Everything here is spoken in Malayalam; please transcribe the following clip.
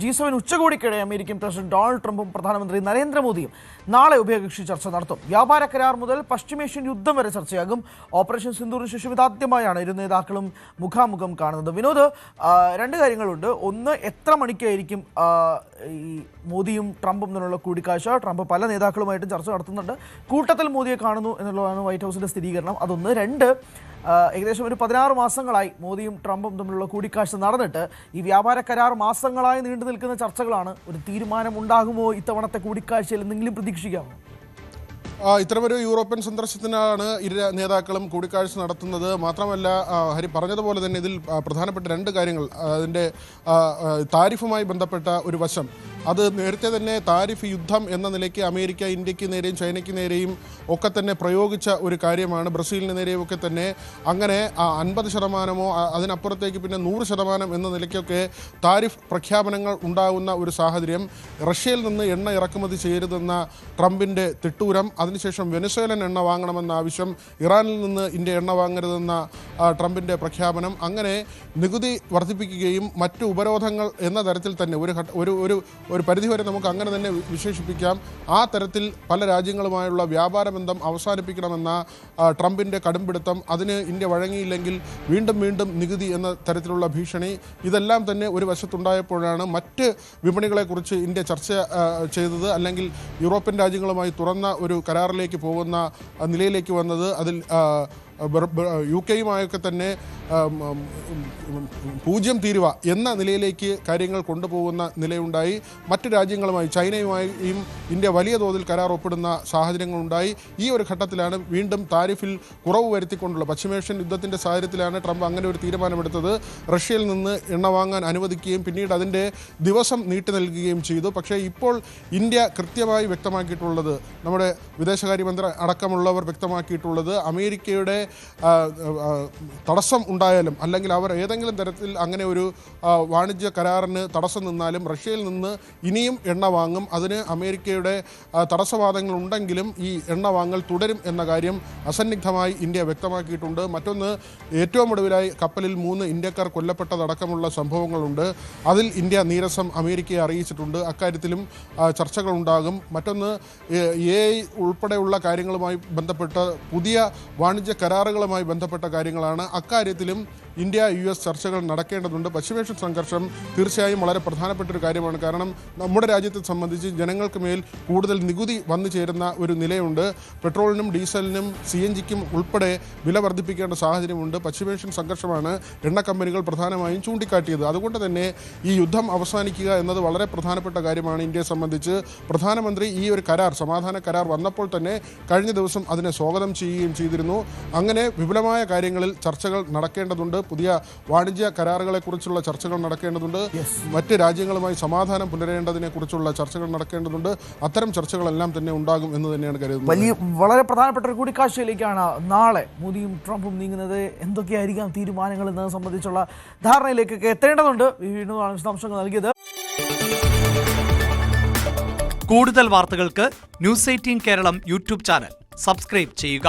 G7 ഉച്ചകോടിക്കിടെ അമേരിക്കൻ പ്രസിഡന്റ് ഡൊണാൾഡ് ട്രംപും പ്രധാനമന്ത്രി നരേന്ദ്രമോദിയും നാളെ ഉഭയകക്ഷി ചർച്ച നടത്തും. വ്യാപാര കരാർ മുതൽ പശ്ചിമേഷ്യൻ യുദ്ധം വരെ ചർച്ചയാകും. ഓപ്പറേഷൻ സിന്ദൂറിന് ശേഷം ഇതാദ്യമായാണ് ഇരു നേതാക്കളും മുഖാമുഖം കാണുന്നത്. വിനോദ്, രണ്ട് കാര്യങ്ങളുണ്ട്. ഒന്ന്, എത്ര മണിക്കായിരിക്കും ഈ മോദിയും ട്രംപും തമ്മിലുള്ള കൂടിക്കാഴ്ച? ട്രംപ് പല നേതാക്കളുമായിട്ടും ചർച്ച നടത്തുന്നുണ്ട്. കൂട്ടത്തിൽ മോദിയെ കാണുന്നു എന്നുള്ളതാണ് വൈറ്റ് ഹൗസിന്റെ സ്ഥിരീകരണം. അതൊന്ന്. രണ്ട്, ഏകദേശം ഒരു 16 മാസങ്ങളായി മോദിയും ട്രംപും തമ്മിലുള്ള കൂടിക്കാഴ്ച നടന്നിട്ട് ഈ വ്യാപാര കരാർ മാസങ്ങളായി നീണ്ടു നിൽക്കുന്ന ചർച്ചകളാണ്. ഒരു തീരുമാനം ഉണ്ടാകുമോ ഇത്തവണത്തെ കൂടിക്കാഴ്ചയിൽ? എന്തെങ്കിലും പ്രതീക്ഷിക്കാമോ? ഇത്തരമൊരു യൂറോപ്യൻ സന്ദർശനത്തിനാണ് ഇരു നേതാക്കളും കൂടിക്കാഴ്ച നടത്തുന്നത്. മാത്രമല്ല, ഹരി പറഞ്ഞതുപോലെ തന്നെ ഇതിൽ പ്രധാനപ്പെട്ട രണ്ട് കാര്യങ്ങൾ. അതിൻ്റെ താരിഫുമായി ബന്ധപ്പെട്ട ഒരു വശം, അത് നേരത്തെ തന്നെ താരിഫ് യുദ്ധം എന്ന നിലയ്ക്ക് അമേരിക്ക ഇന്ത്യക്ക് നേരെയും ചൈനയ്ക്ക് നേരെയും ഒക്കെ തന്നെ പ്രയോഗിച്ച ഒരു കാര്യമാണ്. ബ്രസീലിന് നേരെയും ഒക്കെ തന്നെ അങ്ങനെ 50% അതിനപ്പുറത്തേക്ക് പിന്നെ 100% എന്ന നിലയ്ക്കൊക്കെ താരിഫ് പ്രഖ്യാപനങ്ങൾ ഉണ്ടാകുന്ന ഒരു സാഹചര്യം. റഷ്യയിൽ നിന്ന് എണ്ണ ഇറക്കുമതി ചെയ്യരുതെന്ന ട്രംപിൻ്റെ തിട്ടൂരം, അതിനുശേഷം വെനസ്വേലൻ എണ്ണ വാങ്ങണമെന്ന ആവശ്യം, ഇറാനിൽ നിന്ന് ഇന്ത്യ എണ്ണ വാങ്ങരുതെന്ന ട്രംപിൻ്റെ പ്രഖ്യാപനം, അങ്ങനെ നികുതി വർദ്ധിപ്പിക്കുകയും മറ്റു ഉപരോധങ്ങൾ എന്ന തരത്തിൽ തന്നെ ഒരു പരിധിവരെ നമുക്ക് അങ്ങനെ തന്നെ വിശേഷിപ്പിക്കാം. ആ തരത്തിൽ പല രാജ്യങ്ങളുമായുള്ള വ്യാപാര ബന്ധം അവസാനിപ്പിക്കണമെന്ന ട്രംപിൻ്റെ കടുംപിടുത്തം, അതിന് ഇന്ത്യ വഴങ്ങിയില്ലെങ്കിൽ വീണ്ടും വീണ്ടും നികുതി എന്ന തരത്തിലുള്ള ഭീഷണി, ഇതെല്ലാം തന്നെ ഒരു വശത്തുണ്ടായപ്പോഴാണ് മറ്റ് വിപണികളെക്കുറിച്ച് ഇന്ത്യ ചർച്ച ചെയ്തത്, അല്ലെങ്കിൽ യൂറോപ്യൻ രാജ്യങ്ങളുമായി തുറന്ന ഒരു കരാറിലേക്ക് പോകുന്ന നിലയിലേക്ക് വന്നത്. അതിൽ UK-യുമായൊക്കെ തന്നെ 0 തീരുവ എന്ന നിലയിലേക്ക് കാര്യങ്ങൾ കൊണ്ടുപോകുന്ന നിലയുണ്ടായി. മറ്റ് രാജ്യങ്ങളുമായി, ചൈനയുമായും ഇന്ത്യ വലിയ തോതിൽ കരാർ ഒപ്പിടുന്ന സാഹചര്യങ്ങളുണ്ടായി. ഈ ഒരു ഘട്ടത്തിലാണ് വീണ്ടും താരിഫിൽ കുറവ് വരുത്തിക്കൊണ്ടുള്ള പശ്ചിമേഷ്യൻ യുദ്ധത്തിൻ്റെ സാഹചര്യത്തിലാണ് ട്രംപ് അങ്ങനെ ഒരു തീരുമാനമെടുത്തത്. റഷ്യയിൽ നിന്ന് എണ്ണ വാങ്ങാൻ അനുവദിക്കുകയും പിന്നീട് അതിൻ്റെ ദിവസം നീട്ടി നൽകുകയും ചെയ്തു. പക്ഷേ ഇപ്പോൾ ഇന്ത്യ കൃത്യമായി വ്യക്തമാക്കിയിട്ടുള്ളത്, നമ്മുടെ വിദേശകാര്യമന്ത്രി അടക്കമുള്ളവർ വ്യക്തമാക്കിയിട്ടുള്ളത്, അമേരിക്കയുടെ തടസ്സം ഉണ്ടായാലും, അല്ലെങ്കിൽ അവർ ഏതെങ്കിലും തരത്തിൽ അങ്ങനെ ഒരു വാണിജ്യ കരാറിന് തടസ്സം നിന്നാലും റഷ്യയിൽ നിന്ന് ഇനിയും എണ്ണ വാങ്ങും. അതിന് അമേരിക്കയുടെ തടസ്സവാദങ്ങൾ ഉണ്ടെങ്കിലും ഈ എണ്ണ വാങ്ങൽ തുടരും എന്ന കാര്യം അസന്നിഗ്ധമായി ഇന്ത്യ വ്യക്തമാക്കിയിട്ടുണ്ട്. മറ്റൊന്ന്, ഏറ്റവും ഒടുവിലായി കപ്പലിൽ 3 ഇന്ത്യക്കാർ കൊല്ലപ്പെട്ടതടക്കമുള്ള സംഭവങ്ങളുണ്ട്. അതിൽ ഇന്ത്യ നീരസം അമേരിക്കയെ അറിയിച്ചിട്ടുണ്ട്. അക്കാര്യത്തിലും ചർച്ചകളുണ്ടാകും. മറ്റൊന്ന്, AI ഉൾപ്പെടെയുള്ള കാര്യങ്ങളുമായി ബന്ധപ്പെട്ട പുതിയ വാണിജ്യ കരാറുകളുമായി ബന്ധപ്പെട്ട കാര്യങ്ങളാണ്. അക്കാര്യത്തിലും ഇന്ത്യ US ചർച്ചകൾ നടക്കേണ്ടതുണ്ട്. പശ്ചിമേഷ്യൻ സംഘർഷം തീർച്ചയായും വളരെ പ്രധാനപ്പെട്ട ഒരു കാര്യമാണ്. കാരണം നമ്മുടെ രാജ്യത്തെ സംബന്ധിച്ച് ജനങ്ങൾക്ക് മേൽ കൂടുതൽ നികുതി വന്നു ചേരുന്ന ഒരു നിലയുണ്ട്. പെട്രോളിനും ഡീസലിനും CNG-ക്കും ഉൾപ്പെടെ വില വർദ്ധിപ്പിക്കേണ്ട സാഹചര്യമുണ്ട്. പശ്ചിമേഷ്യൻ സംഘർഷമാണ് എണ്ണ കമ്പനികൾ പ്രധാനമായും ചൂണ്ടിക്കാട്ടിയത്. അതുകൊണ്ട് തന്നെ ഈ യുദ്ധം അവസാനിക്കുക എന്നത് വളരെ പ്രധാനപ്പെട്ട കാര്യമാണ് ഇന്ത്യയെ സംബന്ധിച്ച്. പ്രധാനമന്ത്രി ഈ ഒരു കരാർ, സമാധാന കരാർ വന്നപ്പോൾ തന്നെ കഴിഞ്ഞ ദിവസം അതിനെ സ്വാഗതം ചെയ്യുകയും ചെയ്തിരുന്നു. അങ്ങനെ വിപുലമായ കാര്യങ്ങളിൽ ചർച്ചകൾ നടക്കേണ്ടതുണ്ട്. പുതിയ വാണിജ്യ കരാറുകളെക്കുറിച്ചുള്ള ചർച്ചകൾ നടക്കേണ്ടതുണ്ട്. മറ്റ് രാജ്യങ്ങളുമായി സമാധാനം പുലരേണ്ടതിനെ കുറിച്ചുള്ള ചർച്ചകൾ നടക്കേണ്ടതുണ്ട്. അത്തരം ചർച്ചകളെല്ലാം തന്നെ ഉണ്ടാകും എന്ന് തന്നെയാണ് കരുതുന്നത്. വളരെ പ്രധാനപ്പെട്ട ഒരു കൂടിക്കാഴ്ചയിലേക്കാണ് നാളെ മോദിയും ട്രംപും നീങ്ങുന്നത്. എന്തൊക്കെയായിരിക്കാം തീരുമാനങ്ങൾ എന്നത് സംബന്ധിച്ചുള്ള ധാരണയിലേക്കൊക്കെ എത്തേണ്ടതുണ്ട്. വീണ്ടും വിശദാംശങ്ങൾ നൽകിയത്. കൂടുതൽ വാർത്തകൾക്ക് News 18 Keralam YouTube channel subscribe ചെയ്യുക.